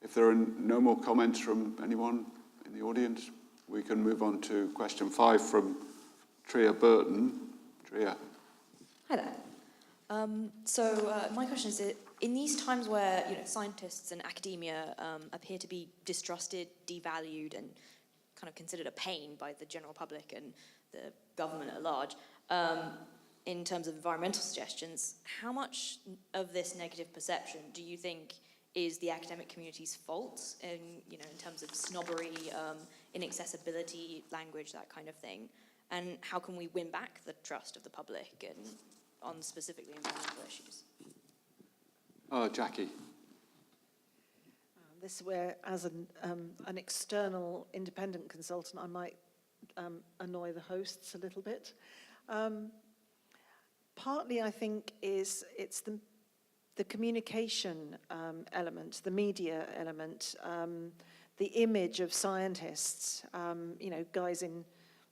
If there are no more comments from anyone in the audience, we can move on to question 5 from Tria Burton. Tria. Hi there. My question is, in these times where scientists and academia appear to be distrusted, devalued, and kind of considered a pain by the general public and the government at large, in terms of environmental suggestions, how much of this negative perception do you think is the academic community's fault in terms of snobbery, inaccessibility, language, that kind of thing? And how can we win back the trust of the public and on specifically environmental issues? Jackie. This is where, as an external independent consultant, I might annoy the hosts a little bit. Partly, I think, it's the communication element, the media element, the image of scientists, guys in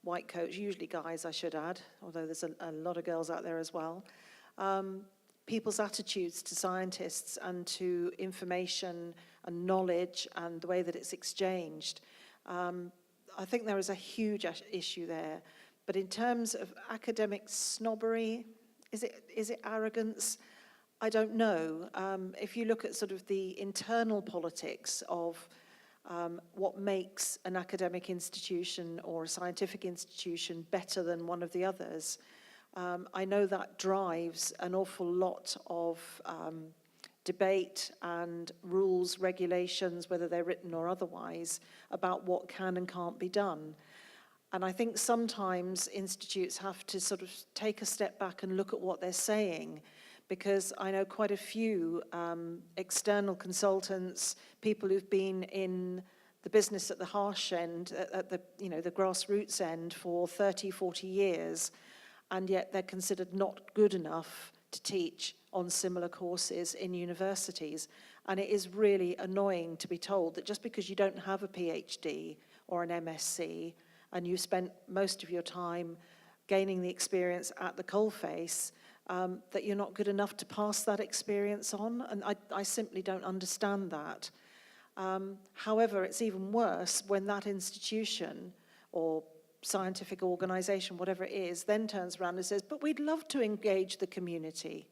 white coats, usually guys, I should add, although there's a lot of girls out there as well. People's attitudes to scientists and to information and knowledge and the way that it's exchanged. I think there is a huge issue there. But in terms of academic snobbery, is it arrogance? I don't know. If you look at sort of the internal politics of what makes an academic institution or a scientific institution better than one of the others, I know that drives an awful lot of debate and rules, regulations, whether they're written or otherwise, about what can and can't be done. And I think sometimes institutes have to sort of take a step back and look at what they're saying, because I know quite a few external consultants, people who've been in the business at the harsh end, at the grassroots end for 30, 40 years, and yet they're considered not good enough to teach on similar courses in universities. And it is really annoying to be told that just because you don't have a PhD or an MSc, and you spent most of your time gaining the experience at the coalface, that you're not good enough to pass that experience on. And I simply don't understand that. However, it's even worse when that institution or scientific organization, whatever it is, then turns around and says, but we'd love to engage the community.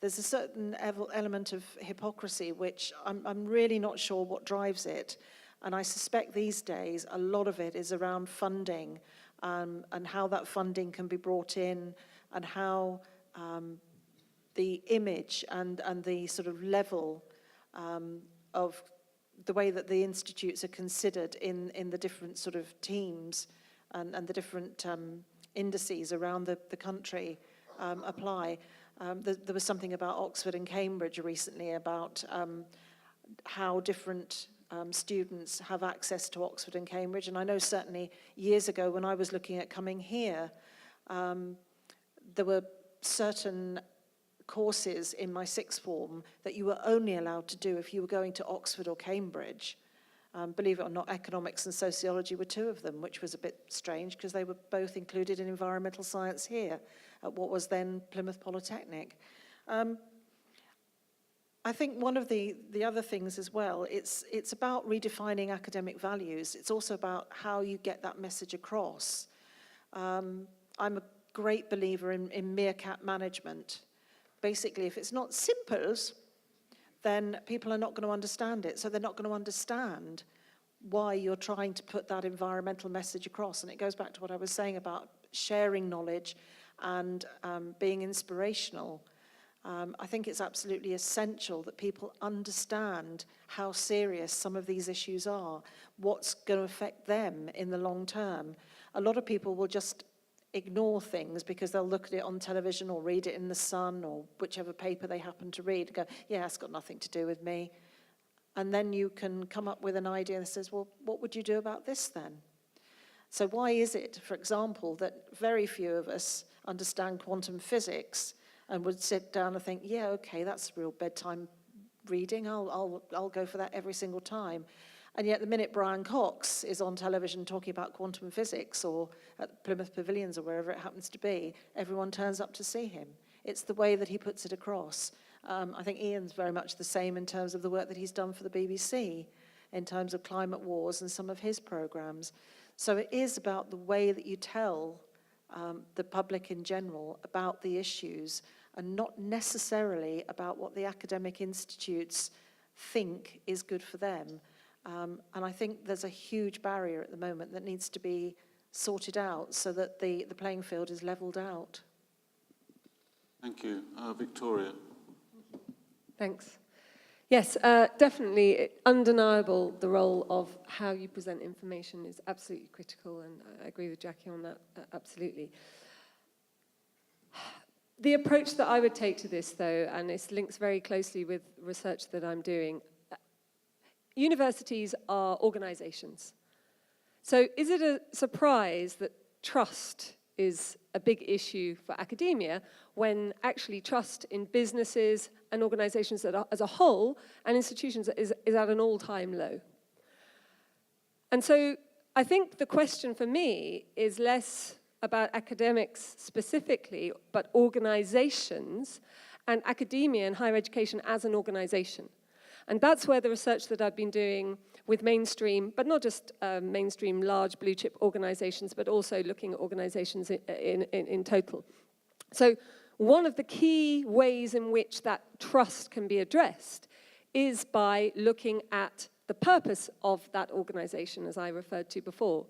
There's a certain element of hypocrisy, which I'm really not sure what drives it. And I suspect these days a lot of it is around funding, and how that funding can be brought in, and how the image and the sort of level of the way that the institutes are considered in the different sort of teams and the different indices around the country apply. There was something about Oxford and Cambridge recently about how different students have access to Oxford and Cambridge. And I know certainly years ago when I was looking at coming here, there were certain courses in my sixth form that you were only allowed to do if you were going to Oxford or Cambridge. Believe it or not, economics and sociology were two of them, which was a bit strange because they were both included in environmental science here at what was then Plymouth Polytechnic. I think one of the other things as well, it's about redefining academic values. It's also about how you get that message across. I'm a great believer in meerkat management. Basically, if it's not simples, then people are not going to understand it. So they're not going to understand why you're trying to put that environmental message across. And it goes back to what I was saying about sharing knowledge and being inspirational. I think it's absolutely essential that people understand how serious some of these issues are, what's going to affect them in the long term. A lot of people will just ignore things because they'll look at it on television or read it in The Sun or whichever paper they happen to read and go, yeah, it's got nothing to do with me. And then you can come up with an idea that says, well, what would you do about this then? So why is it, for example, that very few of us understand quantum physics and would sit down and think, yeah, okay, that's real bedtime reading. I'll go for that every single time. And yet the minute Brian Cox is on television talking about quantum physics or at Plymouth Pavilions or wherever it happens to be, everyone turns up to see him. It's the way that he puts it across. I think Ian's very much the same in terms of the work that he's done for the BBC, in terms of climate wars and some of his programmes. So it is about the way that you tell the public in general about the issues, and not necessarily about what the academic institutes think is good for them. And I think there's a huge barrier at the moment that needs to be sorted out so that the playing field is levelled out. Thank you. Victoria. Thanks. Yes, definitely undeniable, the role of how you present information is absolutely critical, and I agree with Jackie on that, absolutely. The approach that I would take to this, though, and this links very closely with research that I'm doing, universities are organizations. So is it a surprise that trust is a big issue for academia when actually trust in businesses and organizations as a whole and institutions is at an all-time low? And so I think the question for me is less about academics specifically, but organizations and academia and higher education as an organization. And that's where the research that I've been doing with mainstream, but not just mainstream large blue chip organizations, but also looking at organizations in total. So one of the key ways in which that trust can be addressed is by looking at the purpose of that organization, as I referred to before.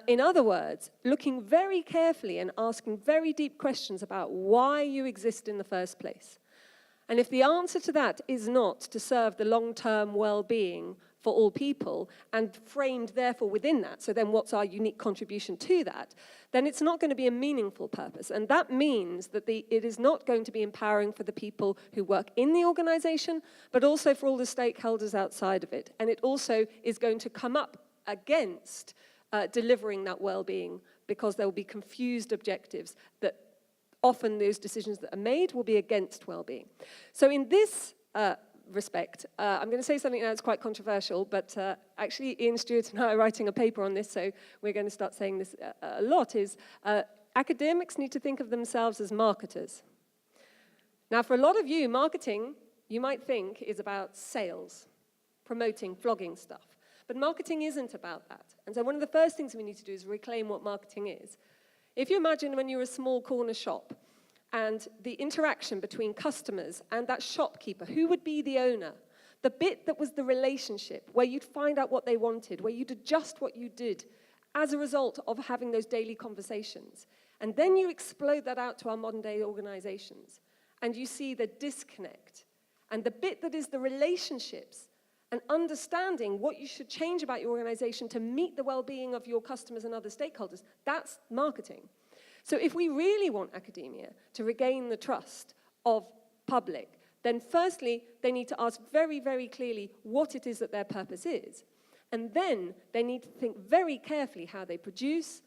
In other words, looking very carefully and asking very deep questions about why you exist in the first place. And if the answer to that is not to serve the long-term well-being for all people, and framed therefore within that, so then what's our unique contribution to that, then it's not going to be a meaningful purpose. And that means that it is not going to be empowering for the people who work in the organization, but also for all the stakeholders outside of it. And it also is going to come up against delivering that well-being, because there will be confused objectives that often those decisions that are made will be against well-being. So in this respect, I'm going to say something that's quite controversial, but actually Ian Stewart and I are writing a paper on this, so we're going to start saying this a lot, is academics need to think of themselves as marketers. Now, for a lot of you, marketing, you might think, is about sales, promoting, flogging stuff. But marketing isn't about that. And so one of the first things we need to do is reclaim what marketing is. If you imagine when you're a small corner shop and the interaction between customers and that shopkeeper, who would be the owner? The bit that was the relationship, where you'd find out what they wanted, where you'd adjust what you did as a result of having those daily conversations. And then you explode that out to our modern day organizations, and you see the disconnect. And the bit that is the relationships and understanding what you should change about your organization to meet the well-being of your customers and other stakeholders, that's marketing. So if we really want academia to regain the trust of public, then firstly, they need to ask very, very clearly what it is that their purpose is. And then they need to think very carefully how they produce,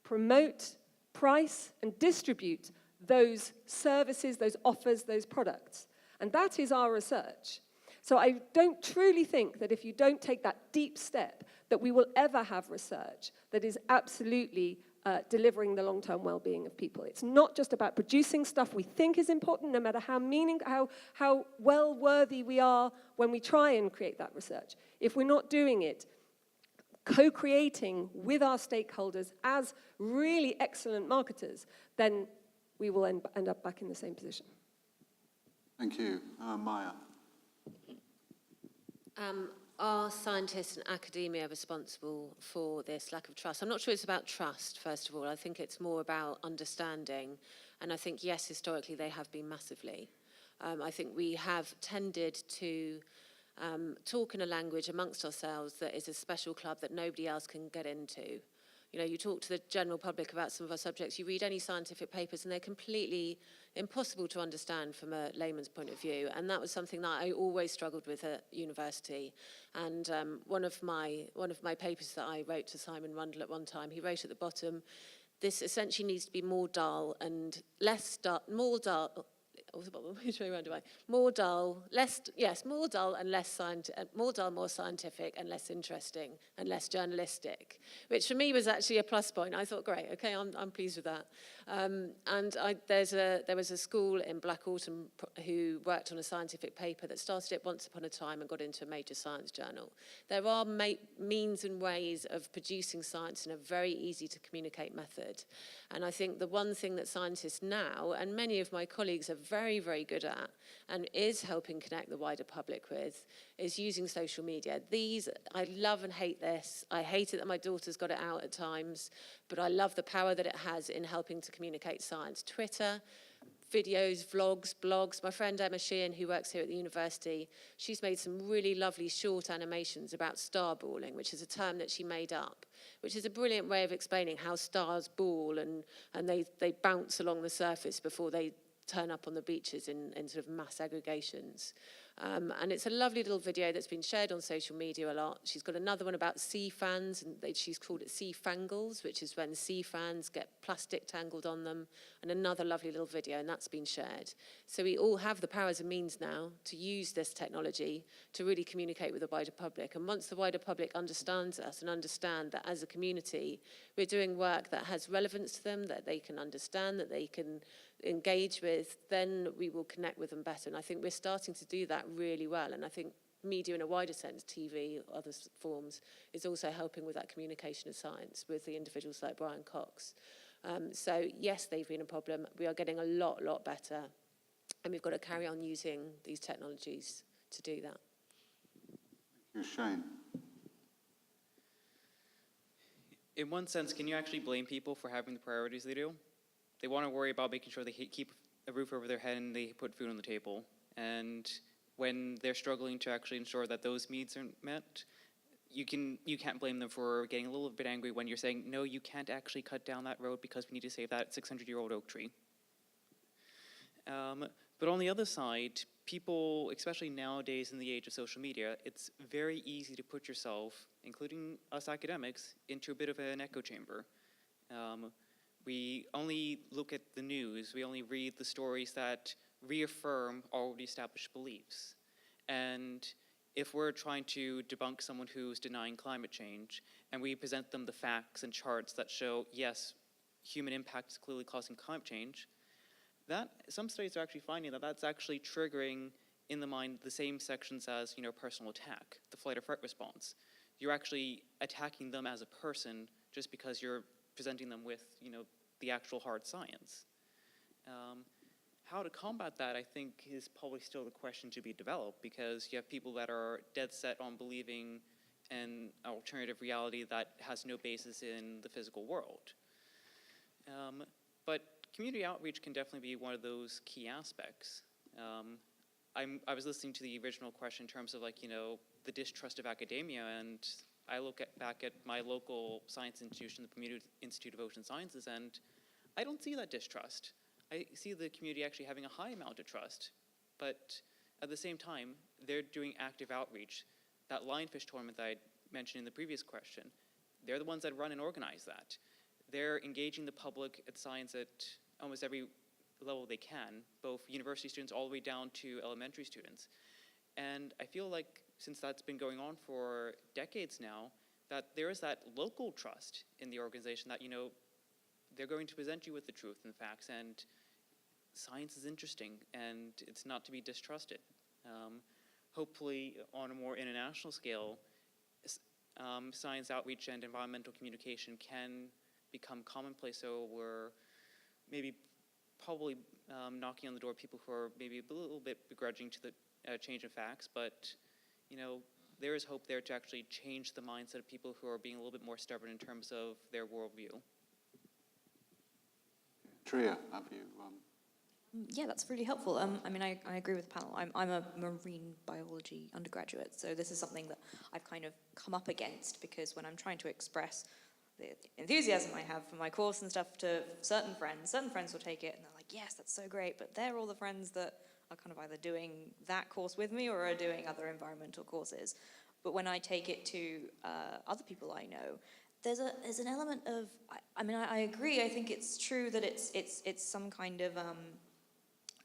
promote, price, and distribute those services, those offers, those products. And that is our research. So I don't truly think that if you don't take that deep step, that we will ever have research that is absolutely delivering the long-term well-being of people. It's not just about producing stuff we think is important, no matter how well-worthy we are when we try and create that research. If we're not doing it, co-creating with our stakeholders as really excellent marketers, then we will end up back in the same position. Thank you. Maya. Are scientists and academia responsible for this lack of trust? I'm not sure it's about trust, first of all. I think it's more about understanding. And I think, yes, historically they have been massively. I think we have tended to talk in a language amongst ourselves that is a special club that nobody else can get into. You know, you talk to the general public about some of our subjects, you read any scientific papers and they're completely impossible to understand from a layman's point of view. And that was something that I always struggled with at university. And one of my papers that I wrote to Simon Rundle at one time, he wrote at the bottom, this essentially needs to be more dull and less dull, more dull, more dull, less, yes, more dull and less more dull, more scientific and less interesting and less journalistic, which for me was actually a plus point. I thought, great, okay, I'm pleased with that. There was a school in Black Autumn who worked on a scientific paper that started it once upon a time and got into a major science journal. There are means and ways of producing science in a very easy to communicate method. And I think the one thing that scientists now, and many of my colleagues are very, very good at, and is helping connect the wider public with, is using social media. I love and hate this. I hate it that my daughter's got it out at times, but I love the power that it has in helping to communicate science. Twitter, videos, vlogs, blogs. My friend Emma Sheehan, who works here at the university, she's made some really lovely short animations about starballing, which is a term that she made up, which is a brilliant way of explaining how stars ball and they bounce along the surface before they turn up on the beaches in sort of mass aggregations. And it's a lovely little video that's been shared on social media a lot. She's got another one about sea fans, and she's called it sea fangles, which is when sea fans get plastic tangled on them, and another lovely little video, and that's been shared. So we all have the powers and means now to use this technology to really communicate with the wider public. And once the wider public understands us and understand that as a community, we're doing work that has relevance to them, that they can understand, that they can engage with, then we will connect with them better. And I think we're starting to do that really well. And I think media in a wider sense, TV, other forms, is also helping with that communication of science with the individuals like Brian Cox. So yes, they've been a problem. We are getting a lot better. And we've got to carry on using these technologies to do that. Thank you, Shane. In one sense, can you actually blame people for having the priorities they do? They want to worry about making sure they keep a roof over their head and they put food on the table. And when they're struggling to actually ensure that those needs are met, you can't blame them for getting a little bit angry when you're saying, no, you can't actually cut down that road because we need to save that 600-year-old oak tree. But on the other side, people, especially nowadays in the age of social media, it's very easy to put yourself, including us academics, into a bit of an echo chamber. We only look at the news, we only read the stories that reaffirm already established beliefs. And if we're trying to debunk someone who's denying climate change, and we present them the facts and charts that show, yes, human impact is clearly causing climate change, that some studies are actually finding that that's actually triggering in the mind the same sections as, personal attack, the flight or fight response. You're actually attacking them as a person just because you're presenting them with, the actual hard science. How to combat that, I think, is probably still the question to be developed, because you have people that are dead set on believing an alternative reality that has no basis in the physical world. But community outreach can definitely be one of those key aspects. I was listening to the original question in terms of the distrust of academia, and I look back at my local science institution, the Bermuda Institute of Ocean Sciences, and I don't see that distrust. I see the community actually having a high amount of trust, but at the same time, they're doing active outreach. That lionfish tournament that I mentioned in the previous question, they're the ones that run and organize that. They're engaging the public at science at almost every level they can, both university students all the way down to elementary students. And I feel like since that's been going on for decades now, that there is that local trust in the organization that, they're going to present you with the truth and facts, and science is interesting, and it's not to be distrusted. Hopefully, on a more international scale, science outreach and environmental communication can become commonplace, so we're probably knocking on the door of people who are maybe a little bit begrudging to the change of facts, but there is hope there to actually change the mindset of people who are being a little bit more stubborn in terms of their worldview. Tria, have you? Yeah, that's really helpful. I agree with the panel. I'm a marine biology undergraduate, so this is something that I've kind of come up against, because when I'm trying to express the enthusiasm I have for my course and stuff to certain friends will take it and they're like, yes, that's so great, but they're all the friends that are kind of either doing that course with me or are doing other environmental courses. But when I take it to other people I know, there's an element of, I agree, I think it's true that it's some kind of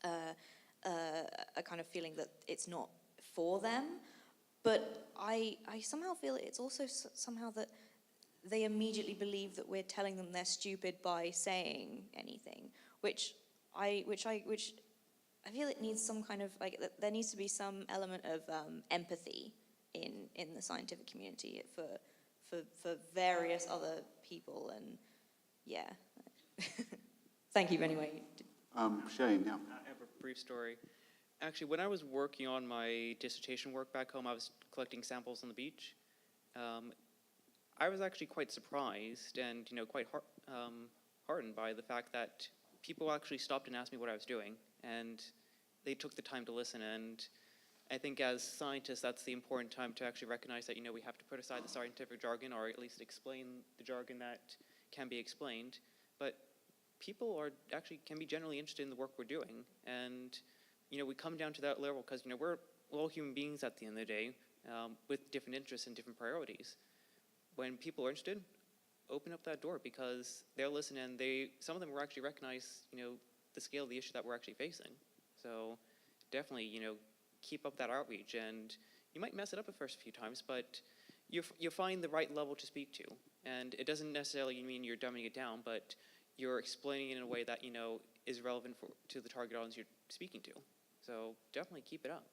a kind of feeling that it's not for them, but I somehow feel it's also somehow that they immediately believe that we're telling them they're stupid by saying anything, which I feel it needs some kind of, like, there needs to be some element of empathy in the scientific community for various other people, and yeah. Thank you anyway. Shane, yeah. I have a brief story. Actually, when I was working on my dissertation work back home, I was collecting samples on the beach. I was actually quite surprised and, quite heartened by the fact that people actually stopped and asked me what I was doing, and they took the time to listen. And I think as scientists, that's the important time to actually recognize that, we have to put aside the scientific jargon, or at least explain the jargon that can be explained. But people can be generally interested in the work we're doing. And, we come down to that level because, we're all human beings at the end of the day, with different interests and different priorities. When people are interested, open up that door, because they'll listen, and some of them will actually recognize, the scale of the issue that we're actually facing. So definitely, keep up that outreach, and you might mess it up the first few times, but you find the right level to speak to. And it doesn't necessarily mean you're dumbing it down, but you're explaining it in a way that, is relevant to the target audience you're speaking to. So definitely keep it up.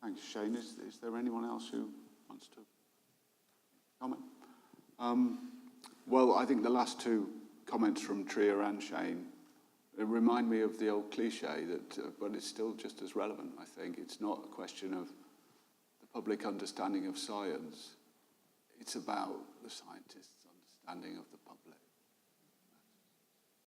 Thanks, Shane. Is there anyone else who wants to comment? Well, I think the last two comments from Tria and Shane remind me of the old cliche but it's still just as relevant, I think. It's not a question of the public understanding of science. It's about the scientists' understanding of the public.